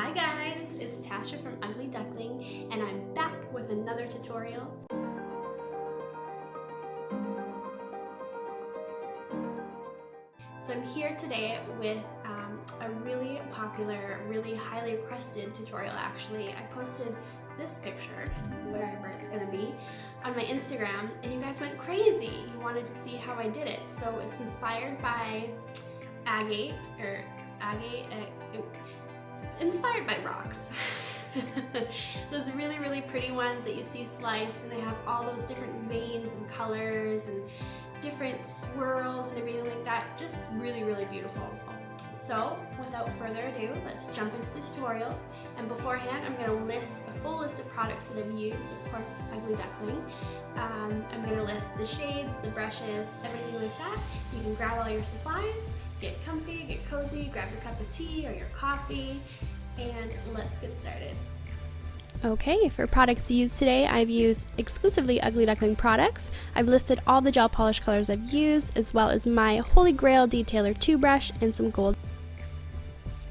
Hi guys, it's Tasha from Ugly Duckling, and I'm back with another tutorial. So I'm here today with a really popular, really highly requested tutorial actually. I posted this picture, wherever it's gonna be, on my Instagram, and you guys went crazy. You wanted to see how I did it. So it's inspired by Agate, inspired by rocks. Those really pretty ones that you see sliced, and they have all those different veins and colors and different swirls and everything like that. Just really beautiful. So without further ado, let's jump into the tutorial. And beforehand, I'm going to list a full list of products that I've used, of course, Ugly Duckling. I'm going to list the shades, the brushes, everything like that. You can grab all your supplies, get comfy, get cozy, grab your cup of tea or your coffee, and let's get started. Okay, for products used today, I've used exclusively Ugly Duckling products. I've listed all the gel polish colors I've used, as well as my Holy Grail Detailer 2 brush and some gold.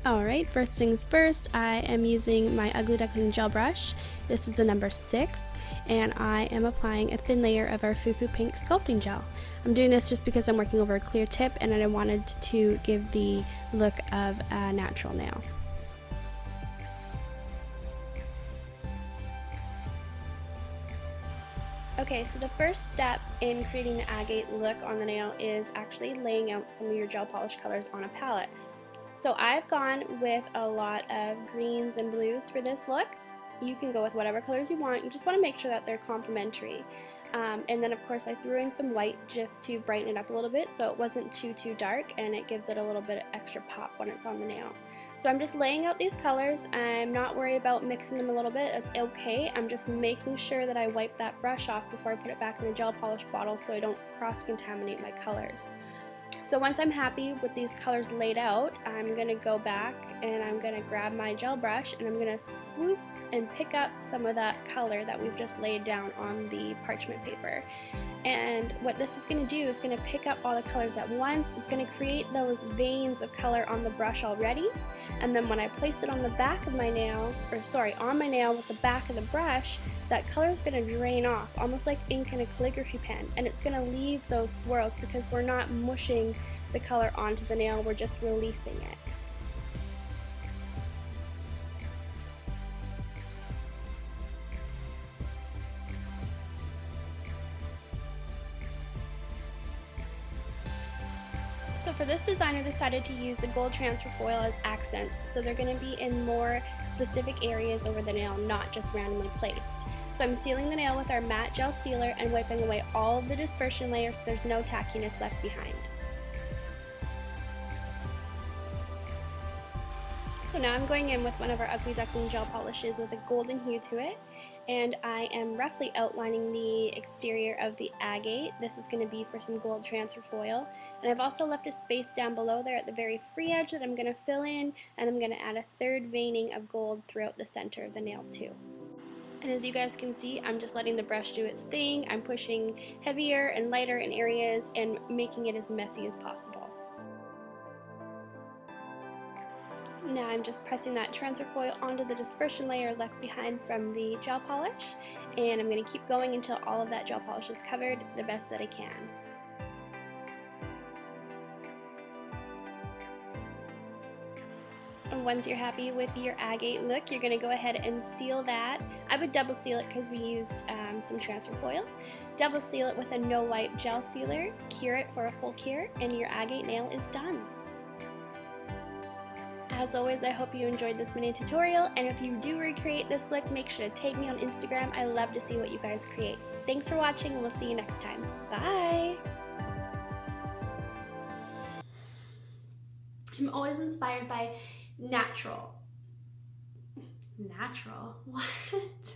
Alright, first things first, I am using my Ugly Duckling gel brush. This is a number 6, and I am applying a thin layer of our Fufu Pink Sculpting Gel. I'm doing this just because I'm working over a clear tip, and I wanted to give the look of a natural nail. Okay, so the first step in creating the agate look on the nail is actually laying out some of your gel polish colors on a palette. So I've gone with a lot of greens and blues for this look. You can go with whatever colors you want. You just want to make sure that they're complementary. And then of course I threw in some white just to brighten it up a little bit so it wasn't too dark, and it gives it a little bit of extra pop when it's on the nail. So I'm just laying out these colors. I'm not worried about mixing them a little bit. It's okay. I'm just making sure that I wipe that brush off before I put it back in the gel polish bottle so I don't cross-contaminate my colors. So once I'm happy with these colors laid out, I'm going to go back and I'm going to grab my gel brush and I'm going to swoop and pick up some of that color that we've just laid down on the parchment paper. And what this is going to do is going to pick up all the colors at once. It's going to create those veins of color on the brush already, and then when I place it on the back of my nail, on my nail with the back of the brush, that color is going to drain off, almost like ink in a calligraphy pen, and it's going to leave those swirls because we're not mushing the color onto the nail, we're just releasing it. So for this design, I decided to use the gold transfer foil as accents, so they're going to be in more specific areas over the nail, not just randomly placed. So I'm sealing the nail with our matte gel sealer and wiping away all of the dispersion layers so there's no tackiness left behind. So now I'm going in with one of our Ugly Duckling gel polishes with a golden hue to it, and I am roughly outlining the exterior of the agate. This is going to be for some gold transfer foil, and I've also left a space down below there at the very free edge that I'm going to fill in, and I'm going to add a third veining of gold throughout the center of the nail too. And as you guys can see, I'm just letting the brush do its thing. I'm pushing heavier and lighter in areas and making it as messy as possible. Now I'm just pressing that transfer foil onto the dispersion layer left behind from the gel polish, and I'm going to keep going until all of that gel polish is covered the best that I can. And once you're happy with your agate look, you're going to go ahead and seal that. I would double seal it because we used some transfer foil. Double seal it with a no wipe gel sealer, cure it for a full cure, and your agate nail is done. As always, I hope you enjoyed this mini tutorial, and if you do recreate this look, make sure to tag me on Instagram. I love to see what you guys create. Thanks for watching, and we'll see you next time. Bye! I'm always inspired by natural. Natural? What?